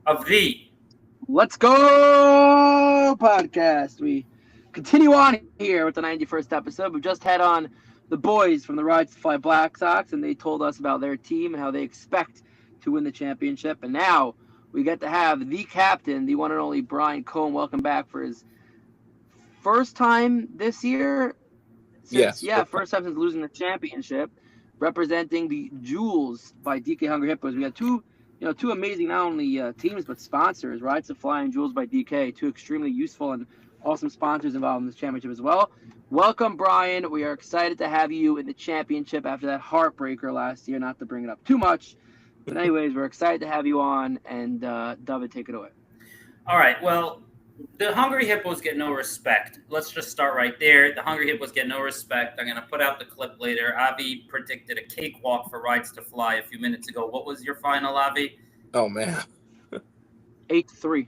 of the Let's Go podcast. We continue on here with the 91st episode. We've just had on the boys from the Rise to Fly Black Sox, and they told us about their team and how they expect to win the championship. And now we get to have the captain, the one and only Brian Cohen. Welcome back for his first time this year Yes. first time since losing the championship, representing the Jewels by DK Hungry Hippos. We got two amazing not only teams but sponsors, Rides to Fly and Jewels by DK, two extremely useful and awesome sponsors involved in this championship as well. Welcome, Brian. We are excited to have you in the championship after that heartbreaker last year. Not to bring it up too much, but anyways, we're excited to have you on. And David, take it away. All right. Well, the Hungry Hippos get no respect. Let's just start right there. The Hungry Hippos get no respect. I'm going to put out the clip later. Avi predicted a cakewalk for Rides to Fly a few minutes ago. What was your final, Avi? Oh, man. 8-3.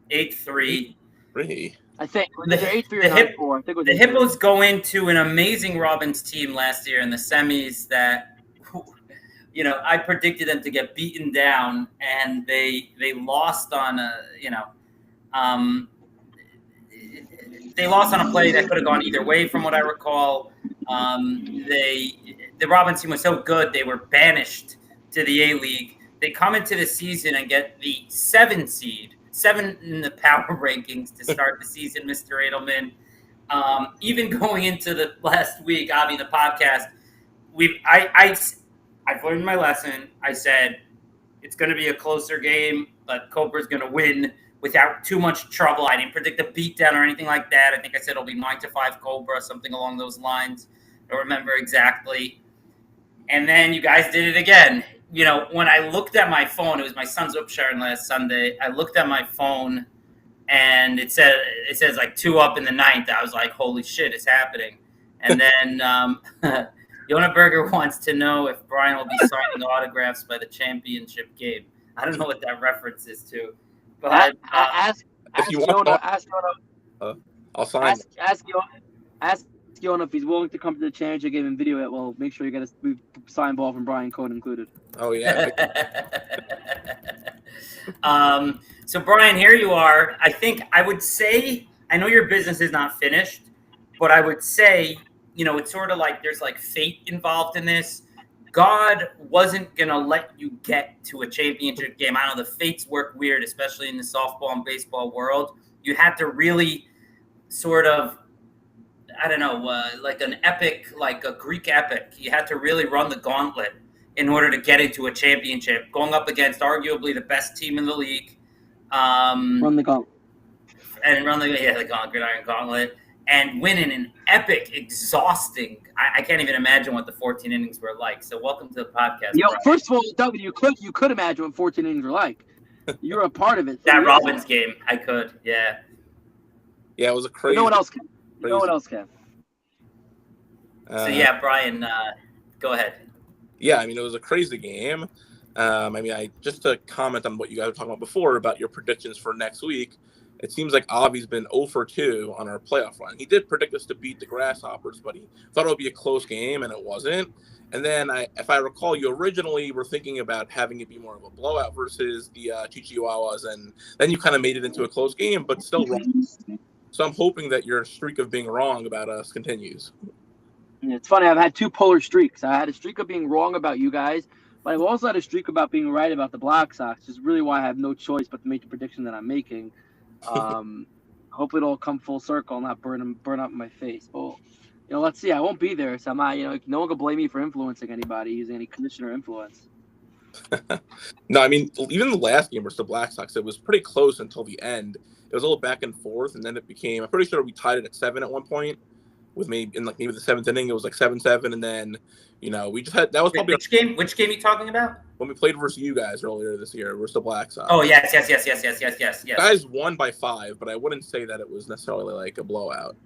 8-3. Really? I think. Was it 8-3 or 9-4? I think it was the 8-3. Hippos go into an amazing Robins team last year in the semis that, I predicted them to get beaten down, and they lost on they lost on a play that could have gone either way, from what I recall. The Robins team was so good they were banished to the A-League. They come into the season and get the 7 seed, 7 in the power rankings to start the season, Mr. Edelman. Even going into the last week, Avi, the podcast, I've learned my lesson. I said it's going to be a closer game, but Cobra's going to win without too much trouble. I didn't predict a beatdown or anything like that. I think I said it'll be 9-5 Cobra, something along those lines. I don't remember exactly. And then you guys did it again. When I looked at my phone, it was my son's Upsharon last Sunday. I looked at my phone, and it says like 2 up in the 9th. I was like, holy shit, it's happening. And then Yona Berger wants to know if Brian will be signing autographs by the championship game. I don't know what that reference is to. But ask Yona. I'll sign. Ask Yona if he's willing to come to the championship game and video it. We'll make sure you get a signed ball from Brian Cohen included. Oh yeah. So Brian, here you are. I think I would say, I know your business is not finished, but I would say, it's sort of like there's like fate involved in this. God wasn't going to let you get to a championship game. I know the fates work weird, especially in the softball and baseball world. You had to really sort of, like an epic, like a Greek epic. You had to really run the gauntlet in order to get into a championship, going up against arguably the best team in the league. Run the gauntlet. And the Gridiron Gauntlet. And winning an epic, exhausting. I can't even imagine what the 14 innings were like. So welcome to the podcast. First of all, W, you could imagine what 14 innings were like. You were a part of it. That Robins game, I could, yeah. Yeah, it was a crazy. No one else can. No one else can. So Brian, go ahead. Yeah, it was a crazy game. Just to comment on what you guys were talking about before about your predictions for next week. It seems like Avi's been 0 for 2 on our playoff run. He did predict us to beat the Grasshoppers, but he thought it would be a close game, and it wasn't. And then, if I recall, you originally were thinking about having it be more of a blowout versus the Chihuahuas, and then you kind of made it into a close game, but still wrong. So I'm hoping that your streak of being wrong about us continues. It's funny. I've had 2 polar streaks. I had a streak of being wrong about you guys, but I've also had a streak about being right about the Black Sox, which is really why I have no choice but to make the prediction that I'm making. Hopefully it'll come full circle and not burn up my face. But let's see. I won't be there, so I'm not. No one can blame me for influencing anybody using any commissioner influence. No, even the last game versus the Black Sox, it was pretty close until the end. It was a little back and forth, and then it became. I'm pretty sure we tied it at 7 at one point. With maybe the 7th inning, it was like 7-7, and then we just had that was probably which game are you talking about? When we played versus you guys earlier this year versus the Black Sox. Oh yes. You guys won by 5, but I wouldn't say that it was necessarily like a blowout.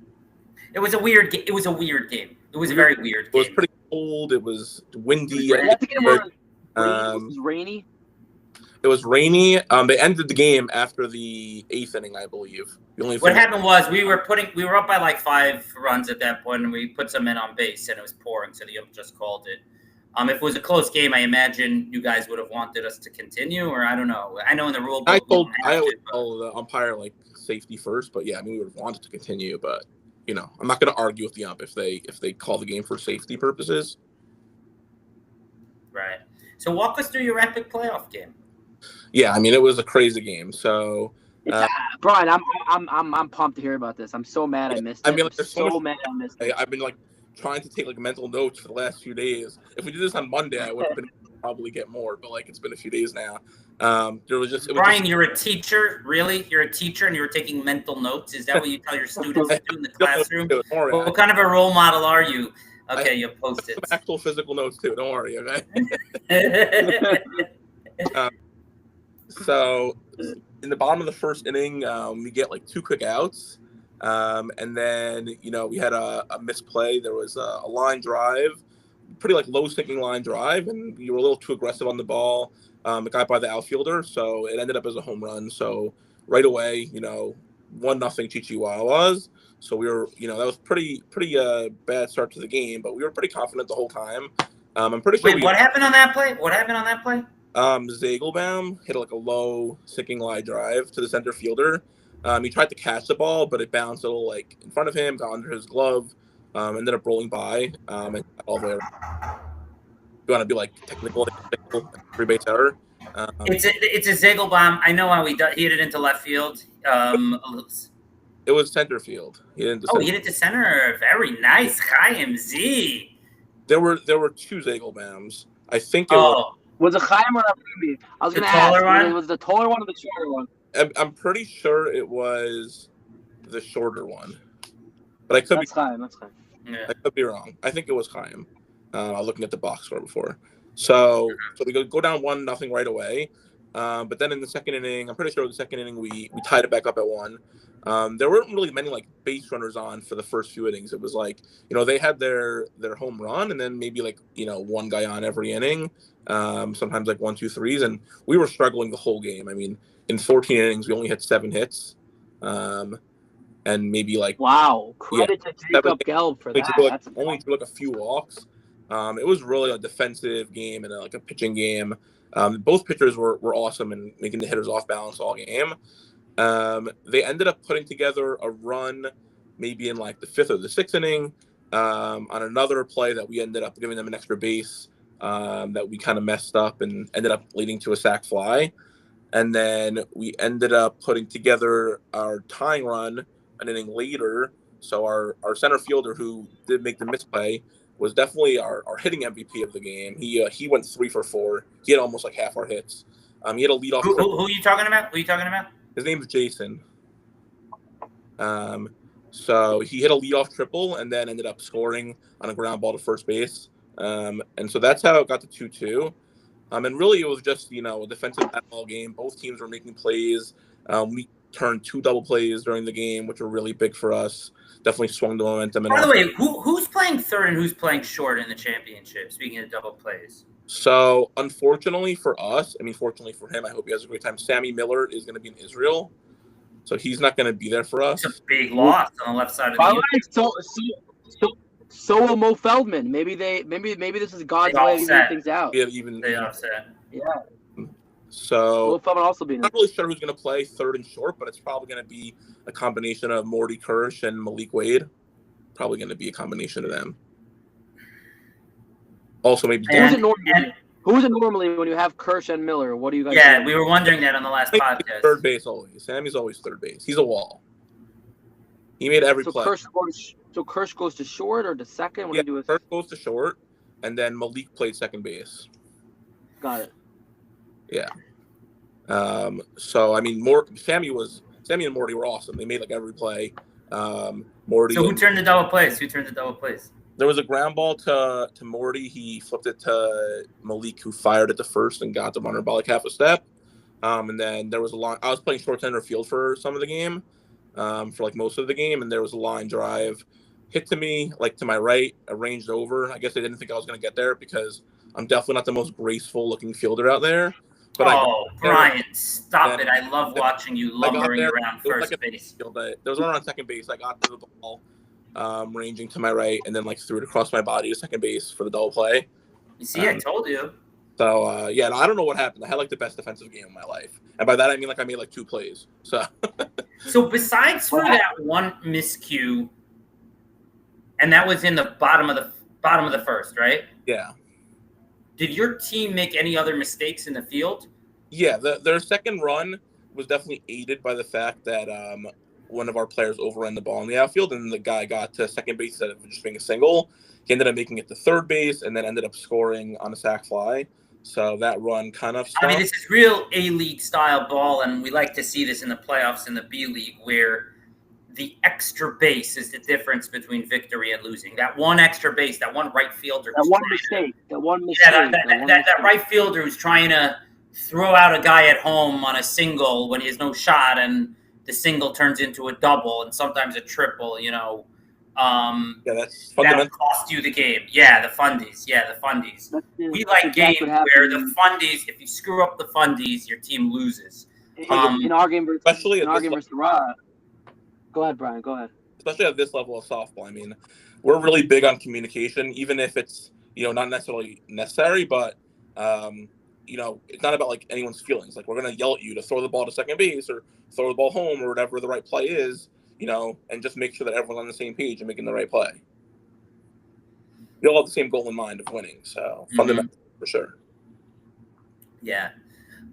It was a weird game. It was a weird game. It was a very weird game. It was pretty cold. It was windy. It was rainy. It was rainy. They ended the game after the 8th inning, I believe. What happened was we were up by like 5 runs at that point, and we put some men on base, and it was pouring, so the ump just called it. If it was a close game, I imagine you guys would have wanted us to continue, or I don't know. I know in the rule book, I you don't have always to, but- tell the umpire like safety first, but yeah, I mean we would have wanted to continue, but I'm not going to argue with the ump if they call the game for safety purposes. Right. So walk us through your epic playoff game. Yeah, I mean it was a crazy game. So Brian, I'm pumped to hear about this. I'm so mad I missed it. I mean, like, I'm there's so so much- mad I missed it. I've been like trying to take like mental notes for the last few days. If we did this on Monday, I would have been probably get more, but like it's been a few days now. Brian, you're a teacher, really? You're a teacher, and you were taking mental notes. Is that what you tell your students to do in the classroom? Don't worry, What kind of a role model are you? Okay, you post it. some actual physical notes too. Don't worry, okay? So in the bottom of the first inning, we get like 2 quick outs. And then, we had a misplay. There was a line drive, pretty like low sinking line drive, and we were a little too aggressive on the ball. It got by the outfielder, so it ended up as a home run. So right away, 1-0 Chihuahuas. So we were, that was pretty bad start to the game, but we were pretty confident the whole time. I'm pretty sure. Wait, what happened on that play? Zagelbaum hit like a low sinking line drive to the center fielder. He tried to catch the ball, but it bounced a little like in front of him, got under his glove, ended up rolling by, and all the way around. You want to be like technical, 3-base error. It's a Zagelbaum. I know how he hit it into left field. It was center field. He didn't. He hit it to center. Very nice, Chaim Z. There were 2 Zagelbaums. I think it was. Was it Chaim or Abdi? I was going to ask. Was the taller one or the shorter one? I'm pretty sure it was the shorter one, but I could be. Chaim. That's Chaim. Yeah. I could be wrong. I think it was Chaim. I was looking at the box score before. So we go down 1-0 right away. But then in the second inning, I'm pretty sure the second inning we tied it back up at 1. There weren't really many like base runners on for the first few innings. It was like, they had their home run and then maybe like, one guy on every inning. Sometimes like 1, 2, 3s, and we were struggling the whole game. I mean, in 14 innings, we only had 7 hits. And maybe like credit to Jacob Gelb for that. Only threw like a few walks. It was really a defensive game and like a pitching game. Both pitchers were awesome and making the hitters off balance all game. They ended up putting together a run maybe in like the 5th or the 6th inning on another play that we ended up giving them an extra base that we kind of messed up and ended up leading to a sac fly. And then we ended up putting together our tying run an inning later. So our center fielder, who did make the misplay, was definitely our hitting MVP of the game. He went 3 for 4. He had almost like half our hits. He had a leadoff. Who are you talking about? His name's Jason. So he hit a leadoff triple and then ended up scoring on a ground ball to first base. And so that's how it got to 2-2. And really it was just, a defensive ball game. Both teams were making plays. We turned 2 double plays during the game, which were really big for us. Definitely swung the momentum. By the way, who's playing third and who's playing short in the championship? Speaking of double plays. So, unfortunately for us, fortunately for him, I hope he has a great time. Sammy Miller is going to be in Israel, so he's not going to be there for us. It's a big loss on the left side of the So will Mo Feldman. Maybe this is God's way of even things out. Yeah, they offset. Yeah. So Mo Feldman also being. I'm not really sure who's going to play third and short, but it's probably going to be a combination of Morty Kirsch and Malik Wade. Probably going to be a combination of them. Also, maybe. Who is it normally when you have Kirsch and Miller? What do you guys? Yeah, do? we were wondering that on the last podcast. Third base always. Sammy's always third base. He's a wall. He made every play. Kirsch goes to short or to second? What do you do with Kirsch goes to short, and then Malik played second base. Got it. Yeah. So Sammy and Morty were awesome. They made like every play. Morty. So who turned the double plays? There was a ground ball to Morty. He flipped it to Malik, who fired it to first and got the runner by like half a step. And then there was a line. I was playing short center field for some of the game, for like most of the game, and there was a line drive hit to me, like to my right, arranged over. I guess they didn't think I was going to get there because I'm definitely not the most graceful looking fiander out there. But Brian, stop it. I love watching you lumbering around first base. There was one on second base. I got to the ball, ranging to my right, and then like threw it across my body to second base for the double play. You see, I told you. So, yeah, no, I don't know what happened. I had, like, the best defensive game of my life. And by that, I mean, like, I made, like, 2 plays. So, besides for that one miscue, and that was in the bottom of the first, right? yeah. Did your team make any other mistakes in the field? Yeah, their second run was definitely aided by the fact that one of our players overran the ball in the outfield, and the guy got to second base instead of just being a single. He ended up making it to third base, and then ended up scoring on a sac fly. So that run kind of stopped. I mean, this is real A-League style ball, and we like to see this in the playoffs in the B-League, where the extra base is the difference between victory and losing. That one extra base, that one right fielder. That one mistake. Yeah, that right fielder who's trying to throw out a guy at home on a single when he has no shot, and the single turns into a double and sometimes a triple, Yeah, that's fundamental. That'll cost you the game. Yeah, the fundies. We like games where the fundies, if you screw up the fundies, your team loses. In our game versus the Raw. Go ahead, Brian. Go ahead. Especially at this level of softball. I mean, we're really big on communication, even if it's, not necessarily necessary, but, it's not about, like, anyone's feelings. Like, we're going to yell at you to throw the ball to second base or throw the ball home or whatever the right play is, and just make sure that everyone's on the same page and making the right play. You all have the same goal in mind of winning, so fundamental for sure. Yeah.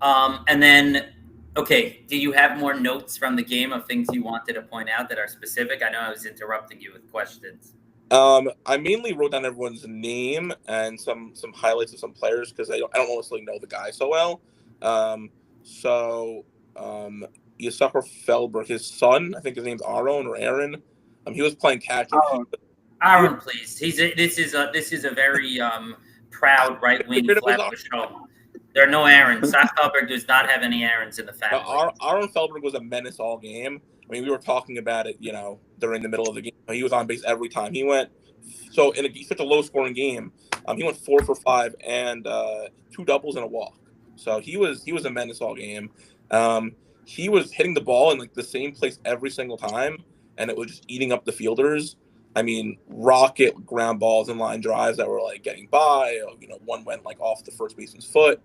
And then, okay, do you have more notes from the game of things you wanted to point out that are specific? I know I was interrupting you with questions. I mainly wrote down everyone's name and some highlights of some players because I don't honestly know the guy so well. Yusufar Feldberg, his son, I think his name's Aaron or Aaron. He was playing catcher. Aaron, please. This is a very proud right-wing flat show. There are no Aarons. Zach Feldberg does not have any Aarons in the family. Aaron Feldberg was a menace all game. I mean, we were talking about it, during the middle of the game. He was on base every time. He went in such a low-scoring game. He went 4 for 5 and 2 doubles and a walk. So he was a menace all game. He was hitting the ball in, like, the same place every single time, and it was just eating up the fielders. I mean, rocket ground balls and line drives that were, like, getting by. One went, like, off the first baseman's foot.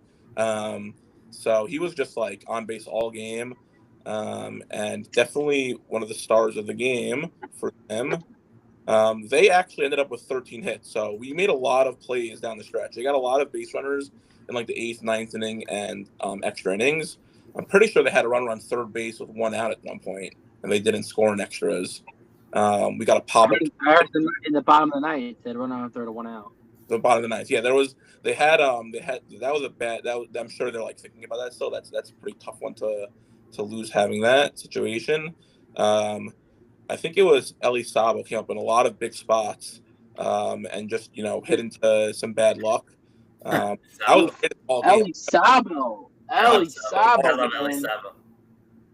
So he was just, like, on base all game, and definitely one of the stars of the game for them. They actually ended up with 13 hits, so we made a lot of plays down the stretch. They got a lot of base runners in, like, the 8th, 9th inning and extra innings. I'm pretty sure they had a runner on third base with 1 out at one point, and they didn't score in extras. We got a pop up in the bottom of the ninth. They had a runner on third and 1 out. The bottom of the ninth, yeah. That was a bad. I'm sure they're, like, thinking about that still. That's a pretty tough one to lose, having that situation. I think it was Eli Sabo came up in a lot of big spots, and just hit into some bad luck. I was all game. Eli Sabo. I love Eli Sabo.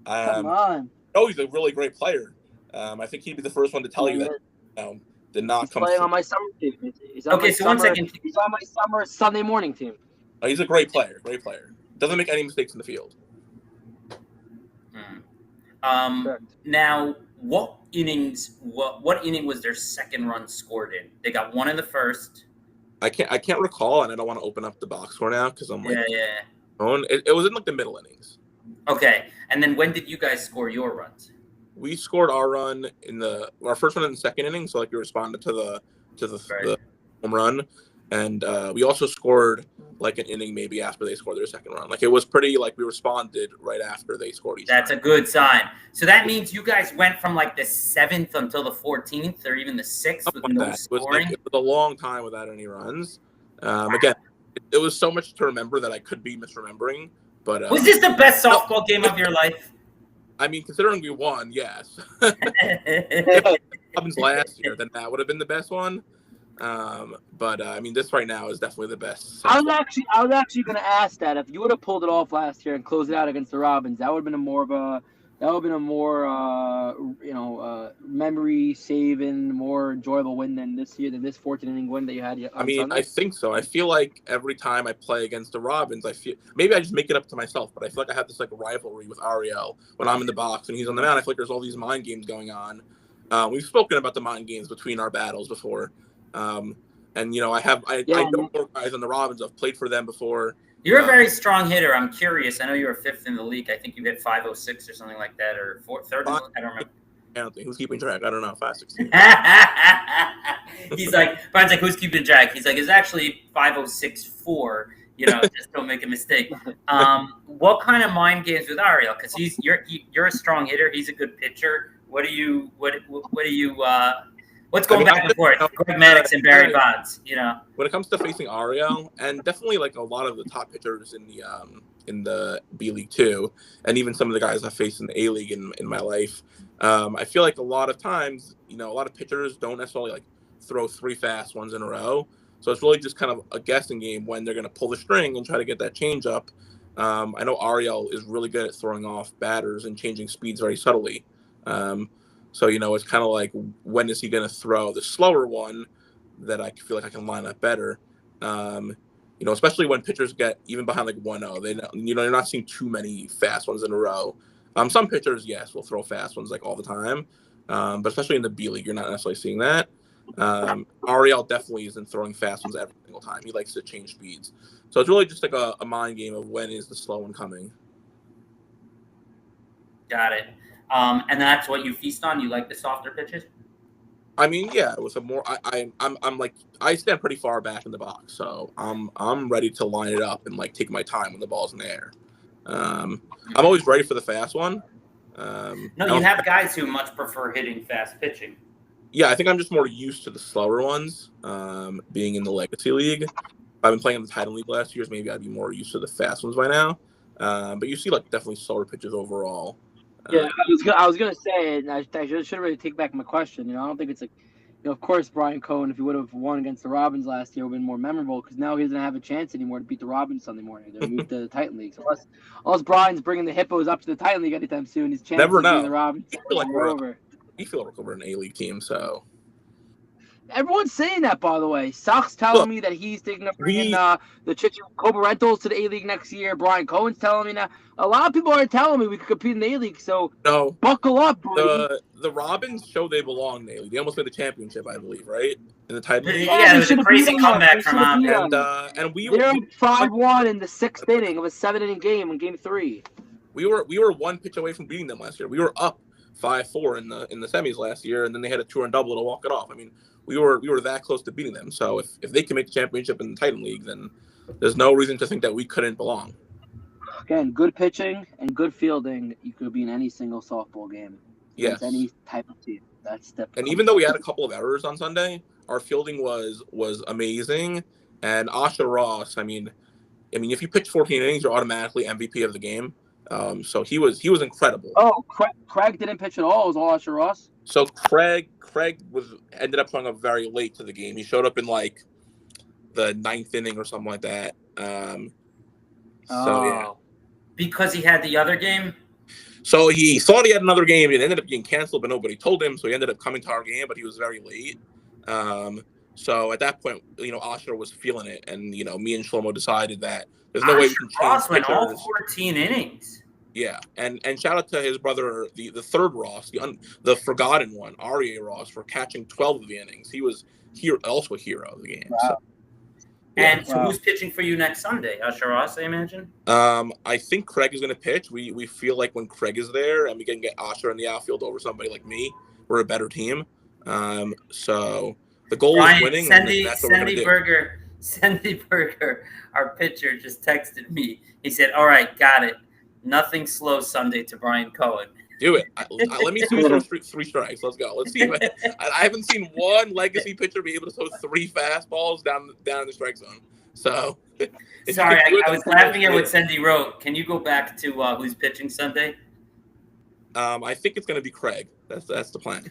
Come on. Oh, he's a really great player. I think he'd be the first one to tell you that. Did not he's come playing on my summer team. He's on my one second. He's on my summer Sunday morning team. Oh, he's a great player. Great player. Doesn't make any mistakes in the field. Now, what inning was their second run scored in? They got 1 in the first. I can't recall, and I don't want to open up the box score now because I'm like, yeah. It was in, like, the middle innings. Okay, and then when did you guys score your runs? We scored our run our first run in the second inning, so, like, we responded to the home run, and we also scored, like, an inning maybe after they scored their second run. Like, it was pretty, like, we responded right after they scored each. That's a good sign. So that means you guys went from, like, the 7th until the 14th or even the 6th with no scoring. It was a long time without any runs. Again, it was so much to remember that I could be misremembering. But was this the best softball game of your life? I mean, considering we won, yes. If it happens last year, then that would have been the best one. But I mean, this right now is definitely the best. I was actually going to ask that if you would have pulled it off last year and closed it out against the Robins, that would have been a more memory saving, more enjoyable win than this 14 inning win that you had. I mean, Sunday. I think so. I feel like every time I play against the Robins, maybe I just make it up to myself, but I feel like I have this, like, rivalry with Ariel when I'm in the box and he's on the mound. I feel like there's all these mind games going on. We've spoken about the mind games between our battles before. And I know more guys on the Robins. I've played for them before. You're a very strong hitter. I'm curious. I know you were 5th in the league. I think you hit 506 or something like that, or 3rd. I don't remember. I don't think who's keeping track. I don't know. 516. He's like, Brian's like, who's keeping track? He's like, it's actually 506.4. Just don't make a mistake. What kind of mind games with Ariel? Because you're a strong hitter. He's a good pitcher. What's going back and forth? Greg Maddux and Barry Bonds. When it comes to facing Ariel, and definitely like a lot of the top pitchers in the B League too, and even some of the guys I faced in the A League in my life. I feel like a lot of times, a lot of pitchers don't necessarily like throw 3 fast ones in a row. So it's really just kind of a guessing game when they're going to pull the string and try to get that change up. I know Ariel is really good at throwing off batters and changing speeds very subtly. So, it's kind of like, when is he going to throw the slower one that I feel like I can line up better? Especially when pitchers get even behind like 1-0, you're not seeing too many fast ones in a row. Some pitchers, yes, will throw fast ones like all the time. But especially in the B League, you're not necessarily seeing that. Ariel definitely isn't throwing fast ones every single time. He likes to change speeds. So it's really just like a mind game of when is the slow one coming. Got it. And that's what you feast on? You like the softer pitches? I mean, yeah, with a more, I'm like, I stand pretty far back in the box, so I'm ready to line it up and like take my time when the ball's in the air. I'm always ready for the fast one. No, you have guys who much prefer hitting fast pitching. Yeah, I think I'm just more used to the slower ones, being in the Legacy League. I've been playing in the Titan League last years. Maybe I'd be more used to the fast ones by now. But you see, like, definitely slower pitches overall. Yeah, I was gonna say, and I should really take back my question. I don't think it's like, of course, Brian Cohen, if he would have won against the Robins last year, would have been more memorable because now he doesn't have a chance anymore to beat the Robins Sunday morning. They're moved to the Titan League. So unless Brian's bringing the Hippos up to the Titan League anytime soon, his chances of beating the Robins are over. We feel like we're an A-League team, so. Everyone's saying that, by the way. Sach's telling me that he's thinking of bringing the Cobra Rentals to the A-League next year. Brian Cohen's telling me now. A lot of people are telling me we could compete in the A-League, so buckle up, bro. The Robins show they belong in the A-League. They almost made the championship, I believe, right? In the Titan League. Yeah, it was a crazy comeback from them. And we were 5-1 in the 6th inning of a 7-inning game in Game 3. We were one pitch away from beating them last year. We were up 5-4 in the semis last year, and then they had a 2-run double to walk it off. I mean, we were that close to beating them. So if they can make the championship in the Titan League, then there's no reason to think that we couldn't belong. Again, good pitching and good fielding, you could be in any single softball game. Yes. Any type of team. That's the. And even though we had a couple of errors on Sunday, our fielding was amazing. And Asha Ross, I mean, if you pitch 14 innings, you're automatically MVP of the game. So he was incredible. Oh, Craig didn't pitch at all. It was all Asher Ross. So Craig ended up showing up very late to the game. He showed up in like the 9th inning or something like that. So yeah, because he had the other game. So he thought he had another game. It ended up being canceled, but nobody told him. So he ended up coming to our game, but he was very late. So at that point, Asher was feeling it, and me and Shlomo decided that there's no way we can change Ross went pitchers. all 14 innings. Yeah, and shout out to his brother, the third Ross, the forgotten one, Aryeh Ross, for catching 12 of the innings. He was also a hero of the game. Wow. So, and so who's pitching for you next Sunday? Asher Ross, I imagine. I think Craig is going to pitch. We feel like when Craig is there and we can get Asher in the outfield over somebody like me, we're a better team. So the goal is winning. That's what we're going to do. Sandy Berger, our pitcher, just texted me. He said, "All right, got it. Nothing slow Sunday to Brian Cohen." Do it. Let me see those 3 strikes. Let's go. Let's see. I haven't seen one legacy pitcher be able to throw 3 fastballs down in the strike zone. So, sorry, I was laughing at what Sandy wrote. Can you go back to who's pitching Sunday? I think it's going to be Craig. That's the plan.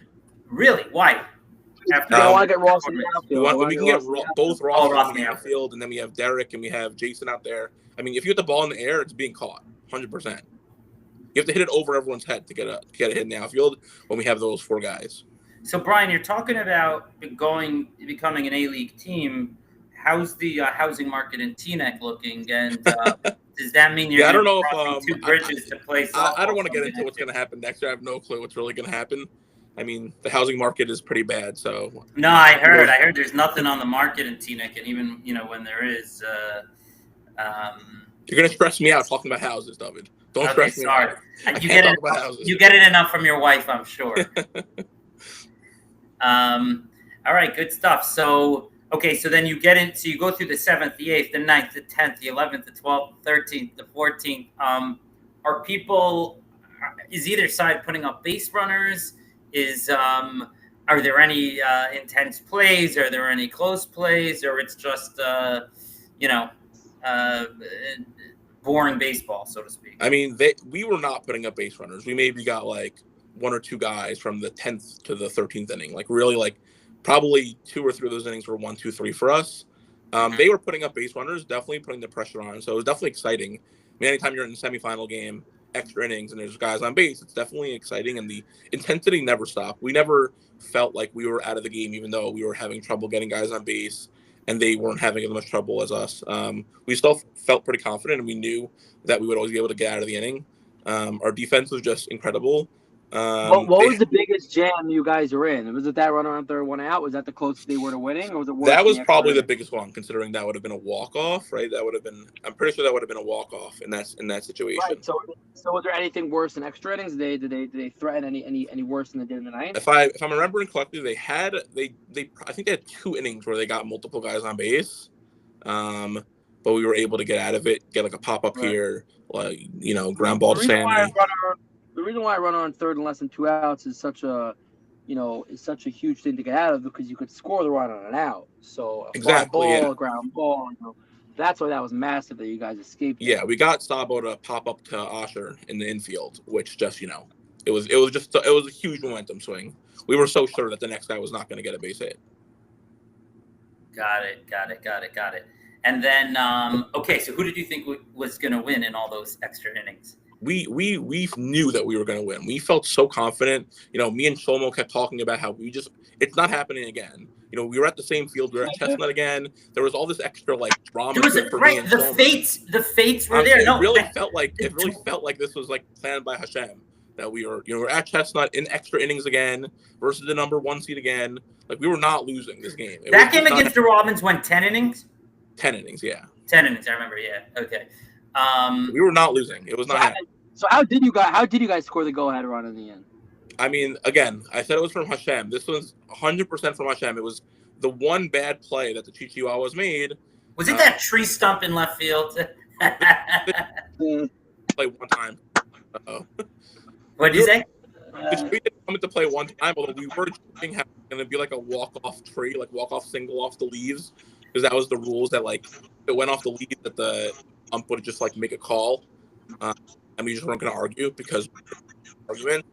Really? Why? I want to get Ross in the outfield. We can get both Ross in the outfield, and then we have Derek and we have Jason out there. I mean, if you hit the ball in the air, it's being caught, 100%. You have to hit it over everyone's head to get a hit in the outfield when we have those 4 guys. So, Brian, you're talking about becoming an A-League team. How's the housing market in Teaneck looking? And does that mean you're I don't know crossing 2 bridges to play softball? I don't want to get into what's going to happen next year. I have no clue what's really going to happen. I mean, the housing market is pretty bad. So No, I heard there's nothing on the market in Teaneck, and even when there is, you're gonna stress me out talking about houses, David. Don't okay, stress me sorry. out. I can't talk about houses. You get it enough from your wife, I'm sure. All right, good stuff. So, okay, so then you get in. So you go through the 7th, the 8th, the 9th, the 10th, the 11th, the 12th, the 13th, the 14th. Are people? Is either side putting up base runners? Are there any intense plays? Are there any close plays? Or it's just boring baseball, so to speak? I mean, we were not putting up base runners. We maybe got like 1 or 2 guys from the 10th to the 13th inning. Like really, like probably 2 or 3 of those innings were 1, 2, 3 for us. They were putting up base runners, definitely putting the pressure on. So it was definitely exciting. I mean, anytime you're in the semifinal game, extra innings, and there's guys on base, it's definitely exciting. And the intensity never stopped. We never felt like we were out of the game, even though we were having trouble getting guys on base and they weren't having as much trouble as us. We still felt pretty confident, and we knew that we would always be able to get out of the inning. Our defense was just incredible. What was the biggest jam you guys were in? Was it that runner on third, 1 out? Was that the closest they were to winning, or was it worse? That was probably the biggest one, considering that would have been a walk-off, right? That would have been. I'm pretty sure that would have been a walk-off in that situation. Right. So was there anything worse than extra innings? Did they threaten any worse than they did in the ninth? If I'm remembering correctly, they I think they had 2 innings where they got multiple guys on base, but we were able to get out of it, get like a pop-up here, like ground ball to Sammy. The reason why I run on third and less than 2 outs is such a huge thing to get out of, because you could score the run on an out. So a ground ball, that's why that was massive that you guys escaped. Yeah, we got Sabo to pop up to Osher in the infield, which just it was a huge momentum swing. We were so sure that the next guy was not going to get a base hit. Got it. And then okay, so who did you think was going to win in all those extra innings? We knew that we were going to win. We felt so confident. Me and Shlomo kept talking about how it's not happening again. We were at the same field. We were at Chestnut again. There was all this extra drama. The fates were there. It really felt like this was planned by Hashem, that we were at Chestnut in extra innings again versus the number 1 seed again. We were not losing this game. That game against the Robins went 10 innings. 10 innings, yeah. 10 innings, I remember. Yeah, okay. We were not losing. It was not happening. So how did you guys score the go-ahead run in the end? I mean, again, I said it was from Hashem. This was 100% from Hashem. It was the one bad play that the Chihuahuas made. Was it that tree stump in left field? Play one time. What did you say? The tree didn't come into play one time, although we were joking how it was going to be like a walk-off tree, walk-off single off the leaves, because that was the rules that it went off the leaves that the ump would just make a call. And we just weren't going to argue because argument.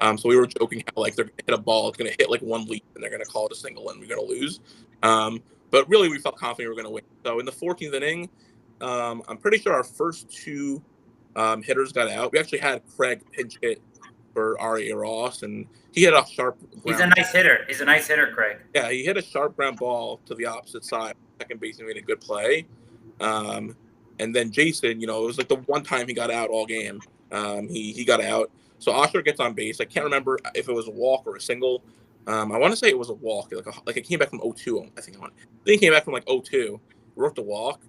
So we were joking how they're going to hit a ball, it's going to hit one leaf, and they're going to call it a single, and we're going to lose. But really, we felt confident we were going to win. So in the 14th inning, I'm pretty sure our first 2 hitters got out. We actually had Craig pinch hit for Ari Ross, and he hit a sharp. He's a nice hitter, Craig. Yeah, he hit a sharp ground ball to the opposite side. Second baseman made a good play. And then Jason, it was the one time he got out all game. He got out. So Osher gets on base. I can't remember if it was a walk or a single. I want to say it was a walk. It came back from 0-2. I think he came back from 0-2. Worked a walk.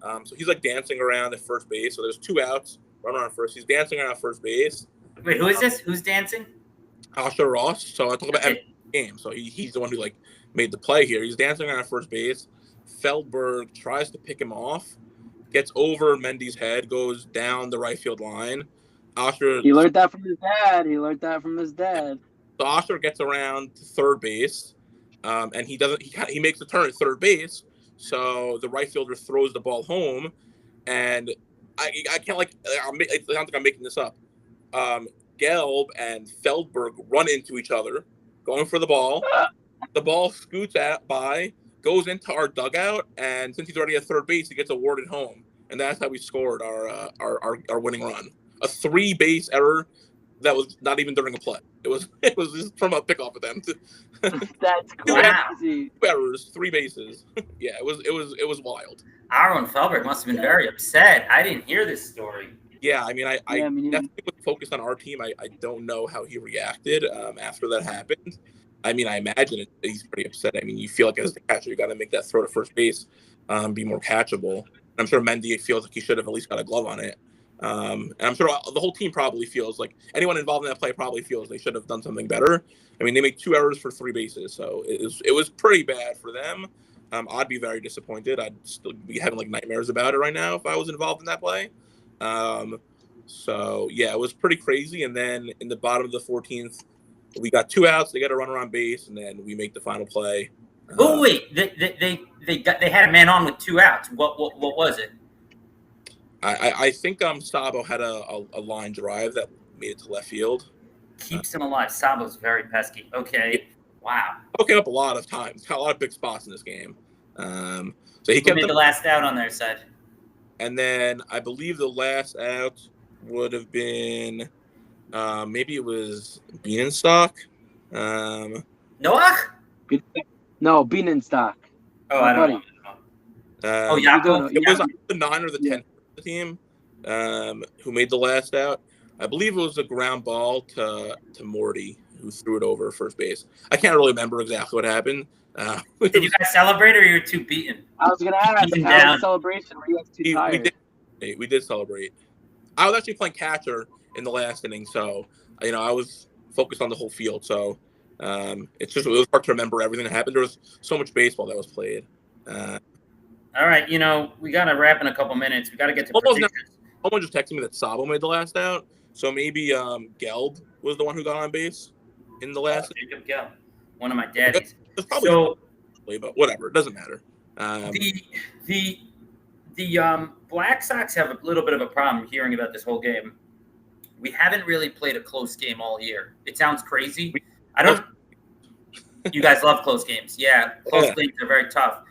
So he's dancing around at first base. So there's 2 outs. Runner on first. He's dancing around first base. Wait, who is this? Who's dancing? Osher Ross. So I talk about every game. So he's the one who made the play here. He's dancing around first base. Feldberg tries to pick him off. Gets over Mendy's head, goes down the right field line. He learned that from his dad. So Osher gets around to third base, and he makes a turn at third base. So the right fielder throws the ball home, and I can't it sounds like I'm making this up. Gelb and Feldberg run into each other, going for the ball. The ball scoots by. Goes into our dugout, and since he's already at third base, he gets awarded home, and that's how we scored our winning run. A 3-base error that was not even during a play. It was just from a pickoff attempt. That's crazy. 2 errors, 3 bases. Yeah, it was wild. Aaron Feldberg must have been very upset. I didn't hear this story. Yeah, I mean, I definitely was focused on our team, I don't know how he reacted after that happened. I mean, I imagine he's pretty upset. I mean, you feel like as the catcher, you got to make that throw to first base, be more catchable. I'm sure Mendy feels like he should have at least got a glove on it. And I'm sure the whole team probably feels like anyone involved in that play probably feels they should have done something better. I mean, they made 2 errors for 3 bases, so it was pretty bad for them. I'd be very disappointed. I'd still be having like nightmares about it right now if I was involved in that play. So yeah, it was pretty crazy. And then in the bottom of the 14th, we got 2 outs. They got a runner on base, and then we make the final play. Oh wait, they had a man on with 2 outs. What was it? I think Sabo had a line drive that made it to left field. Keeps him alive. Sabo's very pesky. Okay, yeah. Wow. Poking up a lot of times. Got a lot of big spots in this game. So he kept the last out on their side. And then I believe the last out would have been maybe it was Bienenstock. Noah? No, Bienenstock. Oh, I don't know. It was the 9 or the 10 team who made the last out. I believe it was a ground ball to Morty, who threw it over first base. I can't really remember exactly what happened. Did you guys celebrate, or you were too beaten? I was going to ask, how was the celebration? Were you guys too tired? We did celebrate. I was actually playing catcher in the last inning, so I was focused on the whole field. So it was hard to remember everything that happened. There was so much baseball that was played. All right, we got to wrap in a couple minutes. We got to get to predictions. Someone just texted me that Sabo made the last out, so maybe Gelb was the one who got on base in the last. Jacob Gelb, one of my daddies. But whatever, it doesn't matter. The Black Sox have a little bit of a problem hearing about this whole game. We haven't really played a close game all year. It sounds crazy. You guys love close games. Yeah, close games are very tough.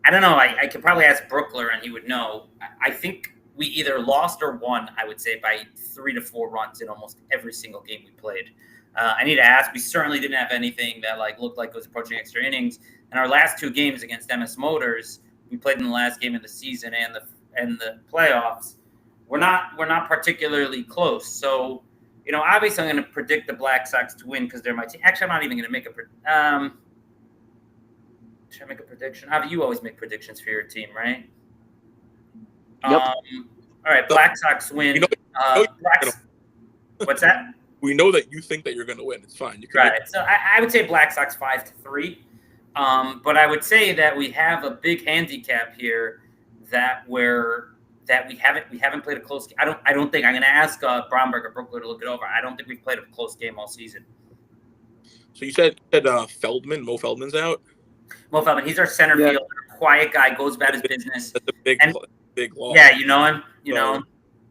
I don't know. I could probably ask Brookler and he would know. I think we either lost or won, I would say, by 3 to 4 runs in almost every single game we played. I need to ask. We certainly didn't have anything that looked like it was approaching extra innings. And our last 2 games against MS Motors, we played in the last game of the season and the playoffs. We're not particularly close. So, obviously I'm going to predict the Black Sox to win because they're my team. Actually, I'm not even going to make should I make a prediction? You always make predictions for your team, right? Yep. All right, Black Sox win. What's that? We know that you think that you're going to win. It's fine. You can right. So I would say Black Sox 5-3. But I would say that we have a big handicap here that we haven't played a close game. I don't think I'm going to ask Bromberg or Brookler to look it over. I don't think we've played a close game all season. So you said Feldman, Mo Feldman's out. Mo Feldman, he's our center fielder, quiet guy, goes about his business. That's a big loss. Yeah, you know him. You know him.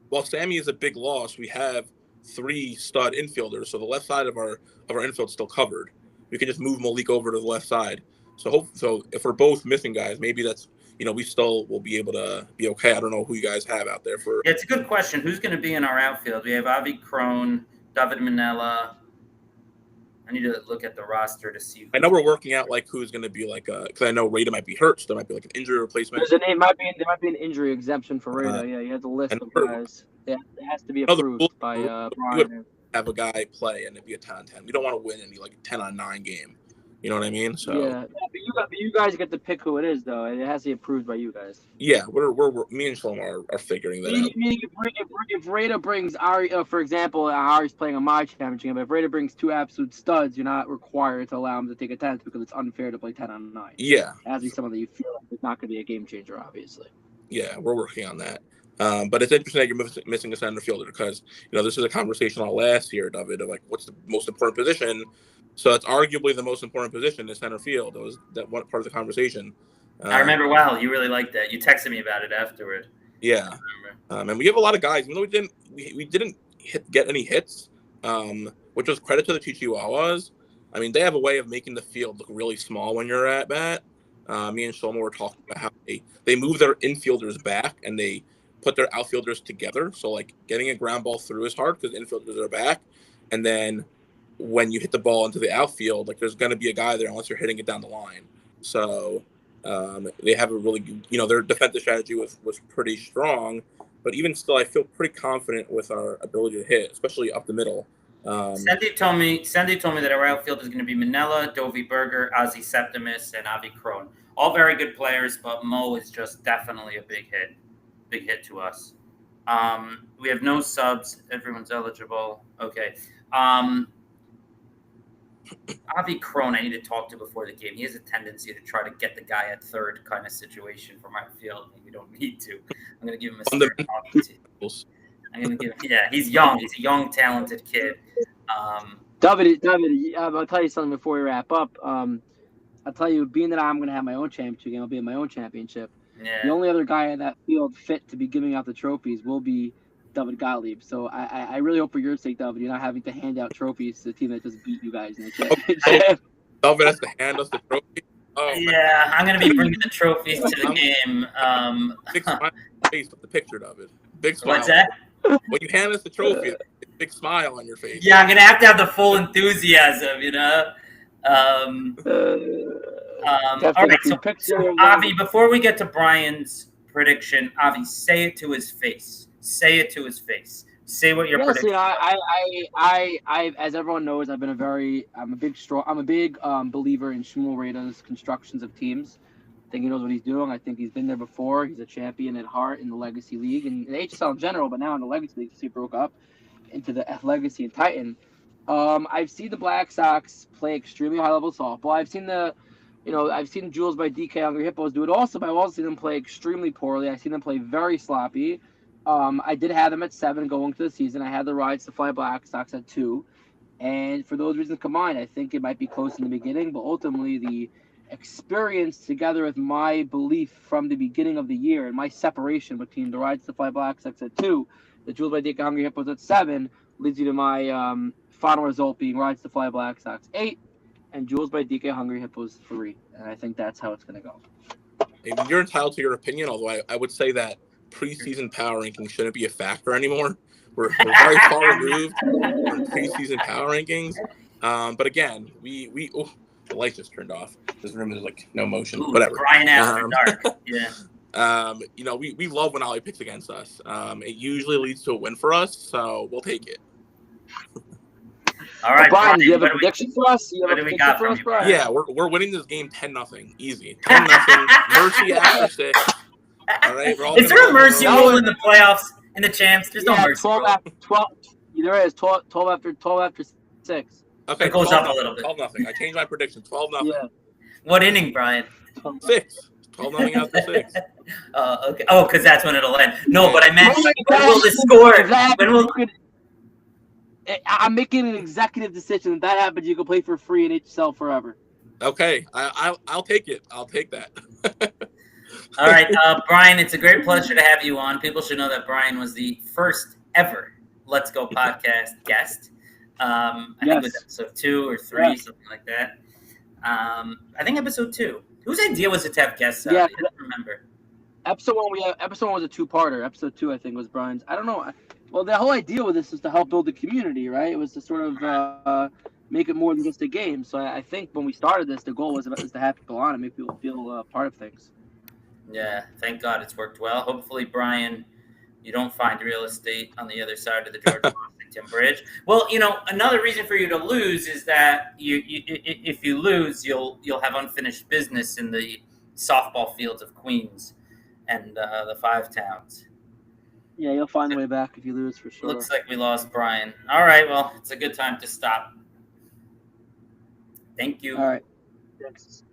While Sammy is a big loss, we have 3 stud infielders, so the left side of our infield is still covered. We can just move Malik over to the left side. So if we're both missing guys, maybe that's we still will be able to be okay. I don't know who you guys have out there for. Yeah, it's a good question. Who's going to be in our outfield? We have Avi Crone, David Manella. I need to look at the roster to see. I know we're working out who's going to be because I know Rada might be hurt, so there might be an injury replacement. There might be an injury exemption for Rada. Yeah, you have the list of guys. Yeah, it has to be approved by Brian. Have a guy play and it'd be a 10-10. We don't want to win any 10-on-9 game. You know what I mean? So yeah, but you guys get to pick who it is, though. It has to be approved by you guys. Yeah, we're me and Shlomo are figuring that out. If Rada brings Ari, for example, Ari's playing on my championship. If Rada brings 2 absolute studs, you're not required to allow him to take a 10th because it's unfair to play 10-on-9. Yeah, it has to be someone that you feel like it's not going to be a game changer, obviously. Yeah, we're working on that. But it's interesting that you're missing a center fielder because this is a conversation on last year, David, of what's the most important position. So it's arguably the most important position in center field. That was that one part of the conversation. I remember well. You really liked that. You texted me about it afterward. Yeah, and we have a lot of guys. Even though we didn't get any hits, which was credit to the Chihuahuas. I mean, they have a way of making the field look really small when you're at bat. Me and Shlomo were talking about how they move their infielders back and they put their outfielders together. So getting a ground ball through is hard because infielders are back, and then when you hit the ball into the outfield, there's going to be a guy there unless you're hitting it down the line. So they have a really good, their defensive strategy was pretty strong. But even still, I feel pretty confident with our ability to hit, especially up the middle. Sandy told me that our outfield is going to be Manella, Dovey Berger, Ozzie Septimus, and Avi Crone. All very good players, but Mo is just definitely a big hit to us. We have no subs. Everyone's eligible. Okay. Avi Crone, I need to talk to before the game. He has a tendency to try to get the guy at third kind of situation for my field. We don't need to. I'm going to give him a start talking to. I'm going to give him, yeah, he's young. He's a young, talented kid. David, I'll tell you something before we wrap up. I'll tell you, being that I'm going to have my own championship game, I'll be in my own championship. Yeah. The only other guy in that field fit to be giving out the trophies will be David Gottlieb. So I really hope for your sake, David, you're not having to hand out trophies to the team that just beat you guys in the championship. David has to hand us the trophy. Oh, yeah, I'm going to be bringing the trophies to the game. Big smile on your face with the picture of it. Big smile. What's that? When you hand us the trophy, it's a big smile on your face. Yeah, I'm going to have the full enthusiasm, you know? All right, so Avi, before we get to Brian's prediction, Avi, say it to his face. Say it to his face. Say what your prediction is. I as everyone knows, I'm a big believer in Shmuel Rada's constructions of teams. I think he knows what he's doing. I think he's been there before. He's a champion at heart in the Legacy League and the HSL in general, but now in the Legacy League, he broke up into the Legacy and Titan. I've seen the Black Sox play extremely high level softball. I've seen Jules by DK Hungry Hippos do it also, but I've also seen them play extremely poorly. I've seen them play very sloppy. I did have them at 7 going into the season. I had the Rides to Fly Black Sox at 2. And for those reasons combined, I think it might be close in the beginning, but ultimately the experience together with my belief from the beginning of the year and my separation between the Rides to Fly Black Sox at 2, the Jules by DK Hungry Hippos at 7, leads you to my final result being Rides to Fly Black Sox 8 and Jules by DK Hungry Hippos 3. And I think that's how it's going to go. I mean, you're entitled to your opinion, although I would say that preseason power rankings shouldn't be a factor anymore. We're very far removed from preseason power rankings. But again, we the light just turned off. This room is like no motion. Ooh, whatever. Brian after dark. Yeah. We love when Ollie picks against us. It usually leads to a win for us, so we'll take it. All right, Brian, do you have a prediction for us? What do we got from you, Brian? Yeah, we're winning this game 10-0. Easy. 10-0. Mercy after 6. All right, is there a mercy rule in the playoffs, in the champs? There's no mercy 12 rule. After 12. There is 12 after 6. Okay, it goes up a little bit. 12-0. I changed my prediction. 12-0. Yeah. What inning, Brian? 6. 12-0 after 6. Okay. Oh, because that's when it'll end. No, but I meant when will the score? I'm making an executive decision. If that happens, you can play for free in HSL forever. Okay, I'll take it. I'll take that. All right, Brian, it's a great pleasure to have you on. People should know that Brian was the first ever Let's Go podcast guest. I think it was episode 2 or 3, something like that. I think episode 2. Whose idea was it to have guests? I don't remember. Episode 1 was a 2-parter. Episode 2, I think, was Brian's. I don't know. Well, the whole idea with this is to help build the community, right? It was to sort of make it more than just a game. So I think when we started this, the goal was to have people on and make people feel part of things. Yeah, thank God it's worked well. Hopefully, Brian, you don't find real estate on the other side of the George Washington Bridge. Well, another reason for you to lose is that if you lose, you'll have unfinished business in the softball fields of Queens and the 5 towns. Yeah, you'll find a way back if you lose, for sure. Looks like we lost Brian. All right, well, it's a good time to stop. Thank you. All right. Thanks.